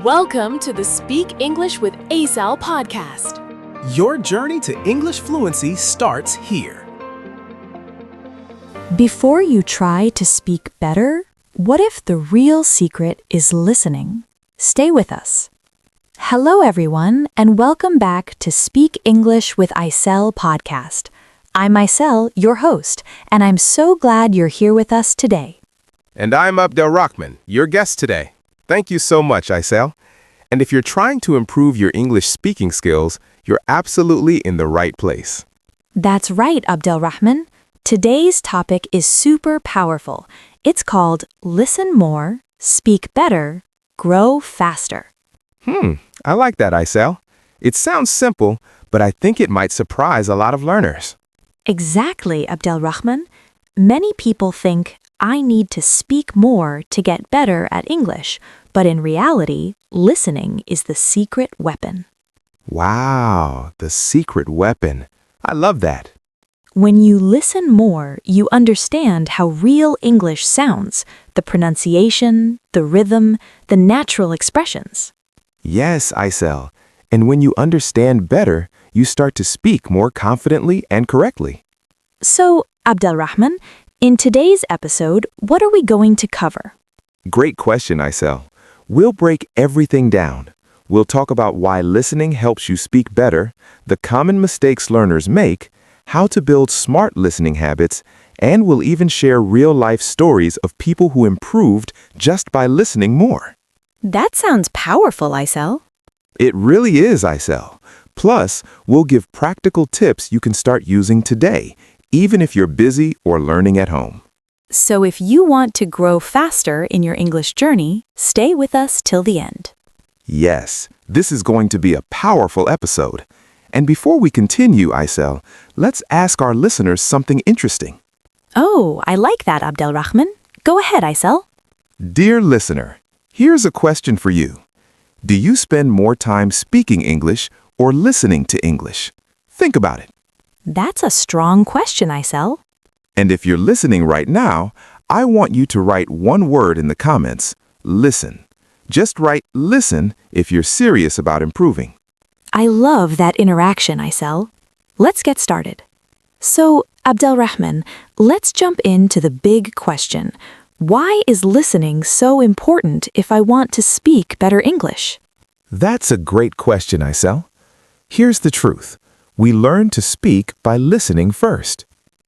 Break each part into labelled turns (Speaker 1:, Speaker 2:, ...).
Speaker 1: Welcome to the Speak English with Aisell podcast.
Speaker 2: Your journey to English fluency starts here.
Speaker 3: Before you try to speak better, what if the real secret is listening? Stay with us. Hello, everyone, and welcome back to Speak English with Aisell podcast. I'm Aisell, your host, and I'm so glad you're here with us today.
Speaker 4: And I'm Abdelrahman, your guest today. Thank you so much, Aisell. And if you're trying to improve your English speaking skills, you're absolutely in the right place.
Speaker 3: That's right, Abdelrahman. Today's topic is super powerful. It's called Listen More, Speak Better, Grow Faster.
Speaker 4: I like that, Aisell. It sounds simple, but I think it might surprise a lot of learners.
Speaker 3: Exactly, Abdelrahman. Many people think, I need to speak more to get better at English, but in reality, listening is the secret weapon.
Speaker 4: Wow, the secret weapon. I love that.
Speaker 3: When you listen more, you understand how real English sounds, the pronunciation, the rhythm, the natural expressions.
Speaker 4: Yes, Aisell. And when you understand better, you start to speak more confidently and correctly.
Speaker 3: So, Abdelrahman, in today's episode, what are we going to cover?
Speaker 4: Great question, Aisell. We'll break everything down. We'll talk about why listening helps you speak better, the common mistakes learners make, how to build smart listening habits, and we'll even share real-life stories of people who improved just by listening more.
Speaker 3: That sounds powerful, Aisell.
Speaker 4: It really is, Aisell. Plus, we'll give practical tips you can start using today, even if you're busy or learning at home.
Speaker 3: So if you want to grow faster in your English journey, stay with us till the end.
Speaker 4: Yes, this is going to be a powerful episode. And before we continue, Aisell, let's ask our listeners something interesting.
Speaker 3: Oh, I like that, Abdelrahman. Go ahead, Aisell.
Speaker 4: Dear listener, here's a question for you. Do you spend more time speaking English or listening to English? Think about it.
Speaker 3: That's a strong question, Aisell.
Speaker 4: And if you're listening right now, I want you to write one word in the comments, listen. Just write listen if you're serious about improving.
Speaker 3: I love that interaction, Aisell. Let's get started. So, Abdelrahman, let's jump into the big question. Why is listening so important if I want to speak better English?
Speaker 4: That's a great question, Aisell. Here's the truth. We learn to speak by listening first.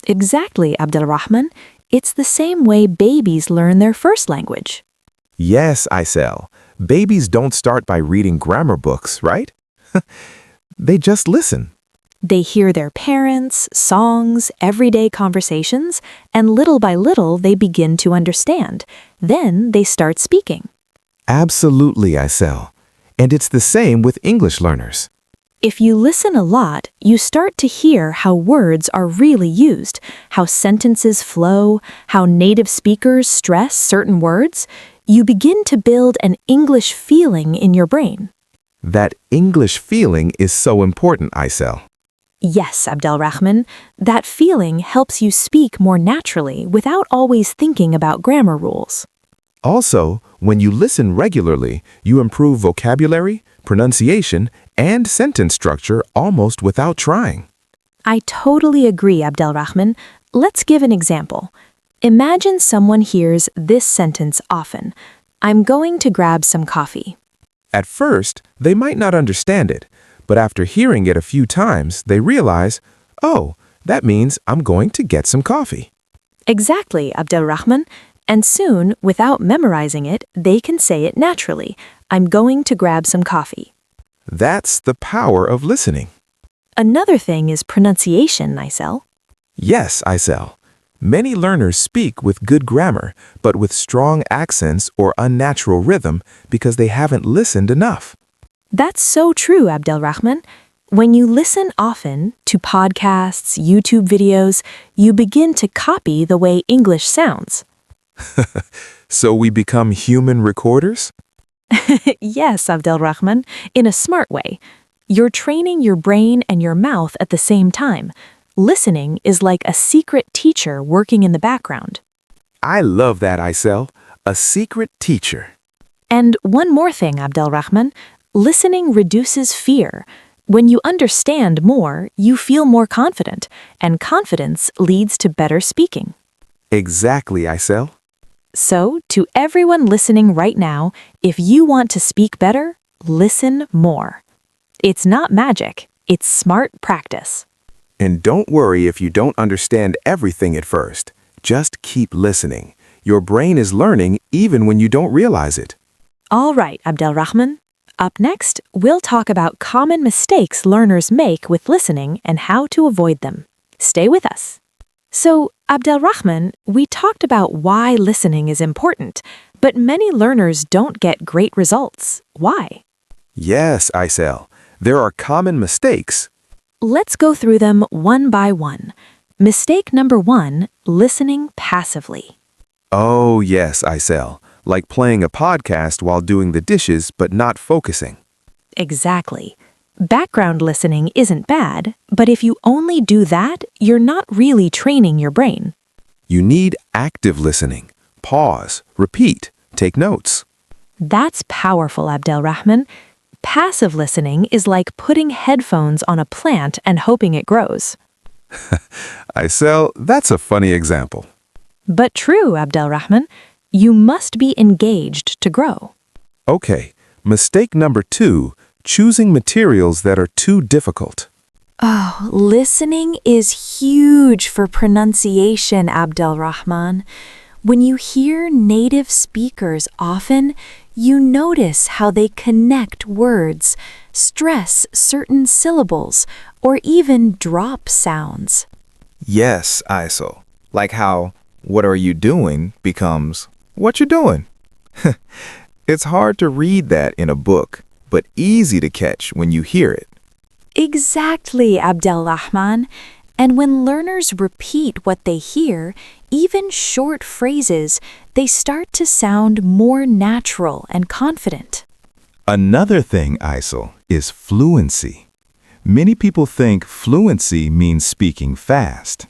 Speaker 3: Exactly, Abdelrahman. It's the same way babies learn their first language.
Speaker 4: Yes, Aisell. Babies don't start by reading grammar books, right? They just listen.
Speaker 3: They hear their parents, songs, everyday conversations, and little by little they begin to understand. Then they start speaking.
Speaker 4: Absolutely, Aisell. And it's the same with English learners.
Speaker 3: If you listen a lot, you start to hear how words are really used, how sentences flow, how native speakers stress certain words. You begin to build an English feeling in your brain.
Speaker 4: That English feeling is so important, Aisell.
Speaker 3: Yes, Abdelrahman, that feeling helps you speak more naturally without always thinking about grammar rules.
Speaker 4: Also, when you listen regularly, you improve vocabulary, pronunciation, and sentence structure almost without trying.
Speaker 3: I totally agree, Abdelrahman. Let's give an example. Imagine someone hears this sentence often. I'm going to grab some coffee.
Speaker 4: At first, they might not understand it, but after hearing it a few times, they realize, oh, that means I'm going to get some coffee.
Speaker 3: Exactly, Abdelrahman. And soon, without memorizing it, they can say it naturally. I'm going to grab some coffee.
Speaker 4: That's the power of listening.
Speaker 3: Another thing is pronunciation, Aisell.
Speaker 4: Yes, Aisell. Many learners speak with good grammar, but with strong accents or unnatural rhythm because they haven't listened enough.
Speaker 3: That's so true, Abdelrahman. When you listen often to podcasts, YouTube videos, you begin to copy the way English sounds.
Speaker 4: So we become human recorders?
Speaker 3: Yes, Abdelrahman, in a smart way. You're training your brain and your mouth at the same time. Listening is like a secret teacher working in the background.
Speaker 4: I love that, Aisell. A secret teacher.
Speaker 3: And one more thing, Abdelrahman. Listening reduces fear. When you understand more, you feel more confident, and confidence leads to better speaking.
Speaker 4: Exactly, Aisell.
Speaker 3: So, to everyone listening right now, if you want to speak better, listen more. It's not magic, it's smart practice.
Speaker 4: And don't worry if you don't understand everything at first. Just keep listening. Your brain is learning even when you don't realize it.
Speaker 3: All right, Abdelrahman. Up next, we'll talk about common mistakes learners make with listening and how to avoid them. Stay with us. So, Abdelrahman, we talked about why listening is important, but many learners don't get great results. Why?
Speaker 4: Yes, Aisell. There are common mistakes.
Speaker 3: Let's go through them one by one. Mistake number 1, listening passively.
Speaker 4: Oh, yes, Aisell. Like playing a podcast while doing the dishes but not focusing.
Speaker 3: Exactly. Background listening isn't bad, but if you only do that, you're not really training your brain.
Speaker 4: You need active listening. Pause, repeat, take notes.
Speaker 3: That's powerful, Abdelrahman. Passive listening is like putting headphones on a plant and hoping it grows.
Speaker 4: Aisell, that's a funny example.
Speaker 3: But true, Abdelrahman. You must be engaged to grow.
Speaker 4: Okay, mistake number 2, choosing materials that are too difficult.
Speaker 3: Oh, listening is huge for pronunciation, Abdelrahman. When you hear native speakers often, you notice how they connect words, stress certain syllables, or even drop sounds.
Speaker 5: Yes, Aisell. Like how, what are you doing becomes, what you doing? It's hard to read that in a book, but easy to catch when you hear it.
Speaker 3: Exactly, Abdelrahman. And when learners repeat what they hear, even short phrases, they start to sound more natural and confident.
Speaker 4: Another thing, Aisell, is fluency. Many people think fluency means speaking fast.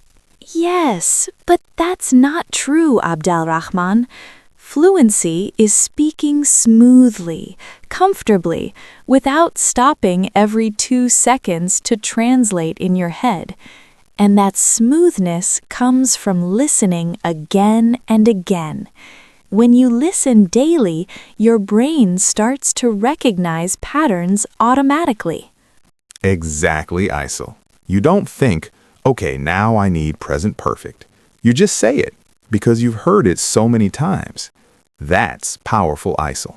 Speaker 3: Yes, but that's not true, Abdelrahman. Fluency is speaking smoothly, comfortably, without stopping every 2 seconds to translate in your head. And that smoothness comes from listening again and again. When you listen daily, your brain starts to recognize patterns automatically.
Speaker 5: Exactly, Aisell. You don't think, okay, now I need present perfect. You just say it because you've heard it so many times. That's powerful, Aisell.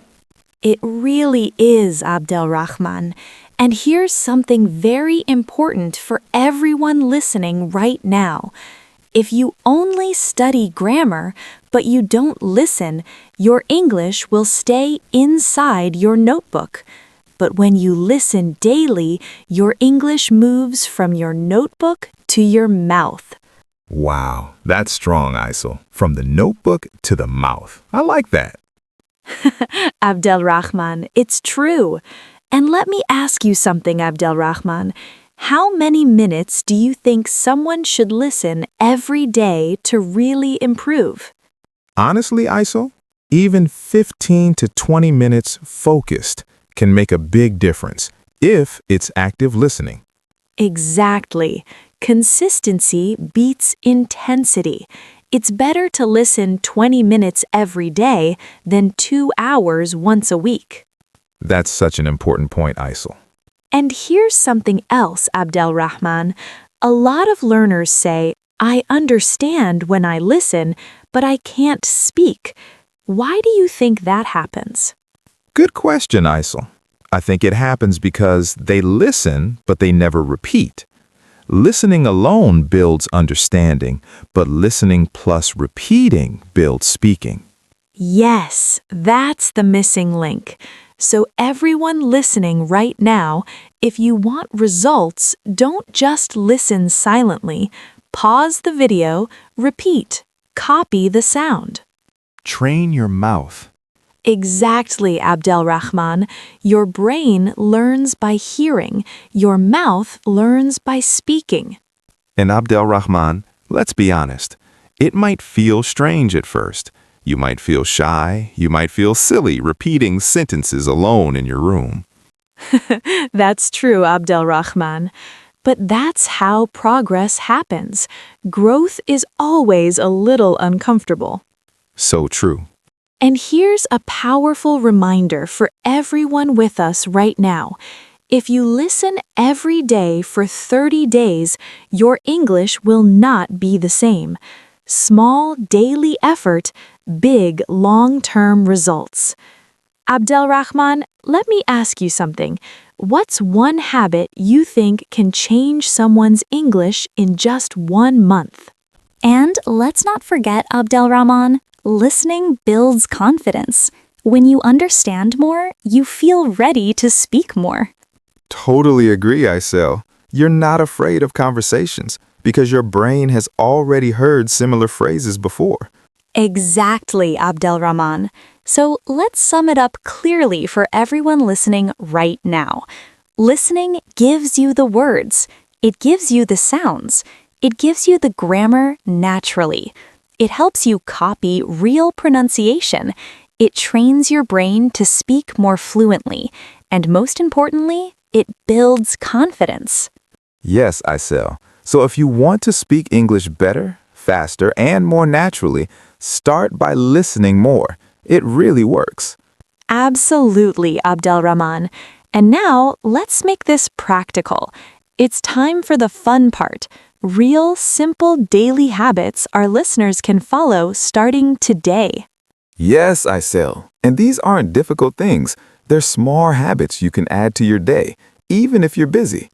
Speaker 3: It really is, Abdelrahman. And here's something very important for everyone listening right now. If you only study grammar, but you don't listen, your English will stay inside your notebook. But when you listen daily, your English moves from your notebook to your mouth.
Speaker 5: Wow, that's strong, Aisell. From the notebook to the mouth. I like that.
Speaker 3: Abdelrahman, it's true. And let me ask you something, Abdelrahman. How many minutes do you think someone should listen every day to really improve?
Speaker 5: Honestly, Aisell, even 15 to 20 minutes focused can make a big difference if it's active listening.
Speaker 3: Exactly. Consistency beats intensity. It's better to listen 20 minutes every day than 2 hours once a week.
Speaker 5: That's such an important point, Aisell.
Speaker 3: And here's something else, Abdelrahman. A lot of learners say, I understand when I listen, but I can't speak. Why do you think that happens?
Speaker 5: Good question, Aisell. I think it happens because they listen, but they never repeat. Listening alone builds understanding, but listening plus repeating builds speaking.
Speaker 3: Yes, that's the missing link. So everyone listening right now, if you want results, don't just listen silently. Pause the video, repeat, copy the sound.
Speaker 5: Train your mouth.
Speaker 3: Exactly, Abdelrahman. Your brain learns by hearing. Your mouth learns by speaking.
Speaker 5: And Abdelrahman, let's be honest. It might feel strange at first. You might feel shy, you might feel silly repeating sentences alone in your room.
Speaker 3: That's true, Abdelrahman. But that's how progress happens. Growth is always a little uncomfortable.
Speaker 5: So true.
Speaker 3: And here's a powerful reminder for everyone with us right now. If you listen every day for 30 days, your English will not be the same. Small daily effort, big long-term results. Abdelrahman, let me ask you something. What's one habit you think can change someone's English in just 1 month?
Speaker 6: And let's not forget, Abdelrahman, listening builds confidence. When you understand more, you feel ready to speak more.
Speaker 5: Totally agree, Aisell. You're not afraid of conversations because your brain has already heard similar phrases before.
Speaker 3: Exactly, Abdelrahman. So let's sum it up clearly for everyone listening right now. Listening gives you the words. It gives you the sounds. It gives you the grammar naturally. It helps you copy real pronunciation. It trains your brain to speak more fluently. And most importantly, it builds confidence.
Speaker 5: Yes, Aisell. So if you want to speak English better, faster, and more naturally, start by listening more. It really works.
Speaker 3: Absolutely, Abdelrahman. And now, let's make this practical. It's time for the fun part. Real, simple daily habits our listeners can follow starting today.
Speaker 5: Yes, Aisell. And these aren't difficult things. They're small habits you can add to your day, even if you're busy.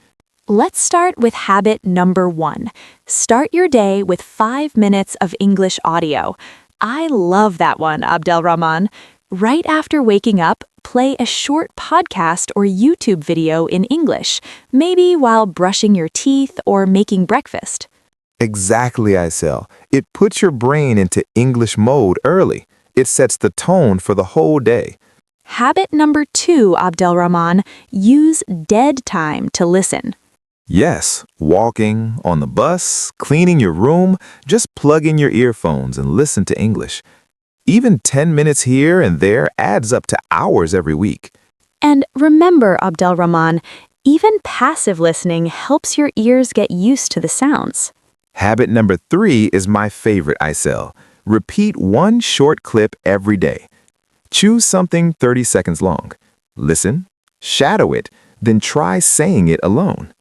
Speaker 3: Let's start with habit number 1. Start your day with 5 minutes of English audio. I love that one, Abdelrahman. Right after waking up, play a short podcast or YouTube video in English, maybe while brushing your teeth or making breakfast.
Speaker 5: Exactly, Aisell. It puts your brain into English mode early. It sets the tone for the whole day.
Speaker 3: Habit number 2, Abdelrahman, use dead time to listen.
Speaker 5: Yes, walking, on the bus, cleaning your room, just plug in your earphones and listen to English. Even 10 minutes here and there adds up to hours every week.
Speaker 3: And remember, Abdelrahman, even passive listening helps your ears get used to the sounds.
Speaker 5: Habit number 3 is my favorite, Aisell. Repeat one short clip every day. Choose something 30 seconds long. Listen, shadow it, then try saying it alone.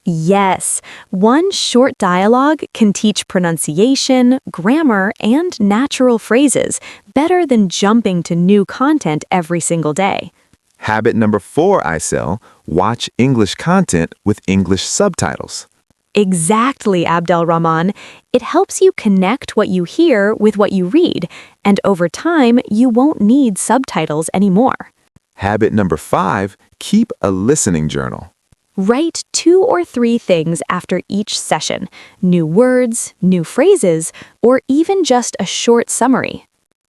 Speaker 3: Yes, one short dialogue can teach pronunciation, grammar, and natural phrases better than jumping to new content every single day.
Speaker 5: Habit number 4, Aisell, watch English content with English subtitles.
Speaker 3: Exactly, Abdelrahman. It helps you connect what you hear with what you read, and over time, you won't need subtitles anymore.
Speaker 5: Habit number 5, keep a listening journal.
Speaker 3: Write 2 or 3 things after each session, new words, new phrases, or even just a short summary.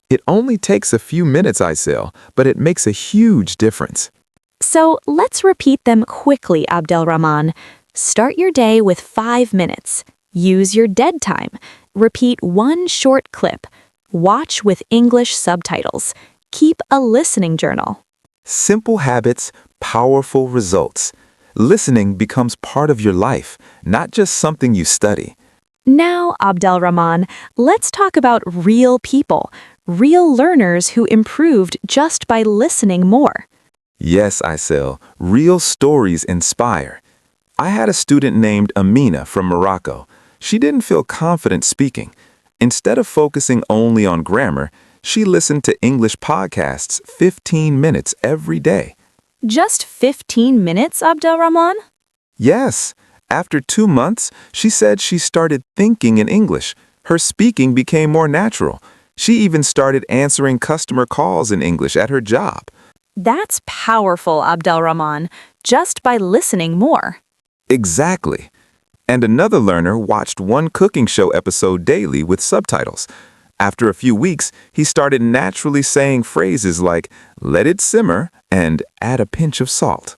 Speaker 5: It only takes a few minutes, Aisell, but it makes a huge difference.
Speaker 3: So let's repeat them quickly, Abdelrahman. Start your day with 5 minutes. Use your dead time. Repeat one short clip. Watch with English subtitles. Keep a listening journal.
Speaker 5: Simple habits, powerful results. Listening becomes part of your life, not just something you study.
Speaker 3: Now, Abdelrahman, let's talk about real people, real learners who improved just by listening more.
Speaker 5: Yes, Aisell, real stories inspire. I had a student named Amina from Morocco. She didn't feel confident speaking. Instead of focusing only on grammar, she listened to English podcasts 15 minutes every day.
Speaker 3: Just 15 minutes, Abdelrahman?
Speaker 5: Yes. After 2 months, she said she started thinking in English. Her speaking became more natural. She even started answering customer calls in English at her job.
Speaker 3: That's powerful, Abdelrahman, just by listening more.
Speaker 5: Exactly. And another learner watched one cooking show episode daily with subtitles. After a few weeks, he started naturally saying phrases like, "let it simmer," and "add a pinch of salt."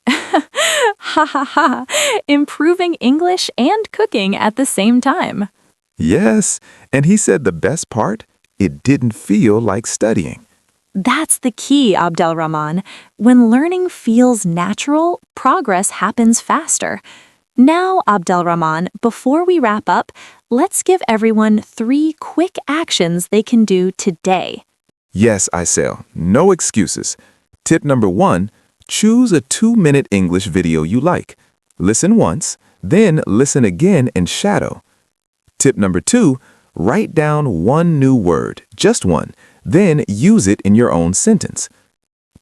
Speaker 3: Ha ha ha, improving English and cooking at the same time.
Speaker 5: Yes, and he said the best part?
Speaker 4: It didn't feel like studying.
Speaker 3: That's the key, Abdelrahman. When learning feels natural, progress happens faster. Now, Abdelrahman, before we wrap up, let's give everyone 3 quick actions they can do today.
Speaker 4: Yes, Aisell, no excuses. Tip number 1, choose a 2-minute English video you like. Listen once, then listen again and shadow. Tip number 2, write down 1 new word, just one, then use it in your own sentence.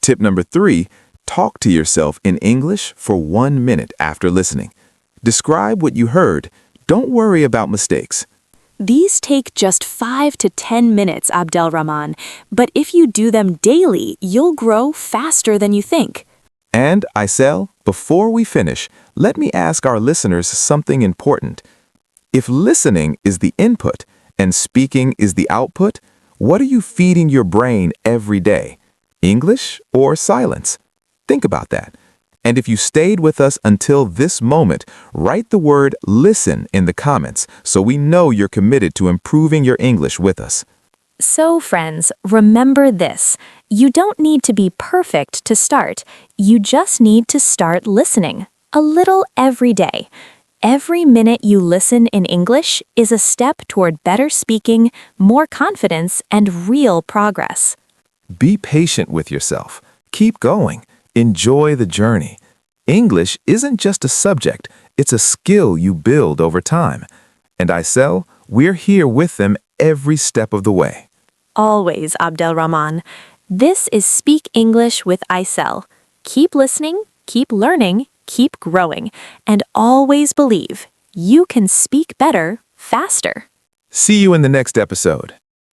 Speaker 4: Tip number 3, talk to yourself in English for 1 minute after listening. Describe what you heard. Don't worry about mistakes.
Speaker 3: These take just 5 to 10 minutes, Abdelrahman, but if you do them daily, you'll grow faster than you think.
Speaker 4: And, Aisell, before we finish, let me ask our listeners something important. If listening is the input and speaking is the output, what are you feeding your brain every day? English or silence? Think about that. And if you stayed with us until this moment, write the word listen in the comments so we know you're committed to improving your English with us.
Speaker 3: So, friends, remember this. You don't need to be perfect to start. You just need to start listening, a little every day. Every minute you listen in English is a step toward better speaking, more confidence, and real progress.
Speaker 4: Be patient with yourself. Keep going. Enjoy the journey. English isn't just a subject, it's a skill you build over time. And Aisell, we're here with them every step of the way.
Speaker 3: Always, Abdelrahman. This is Speak English with Aisell. Keep listening, keep learning, keep growing, and always believe you can speak better, faster.
Speaker 4: See you in the next episode.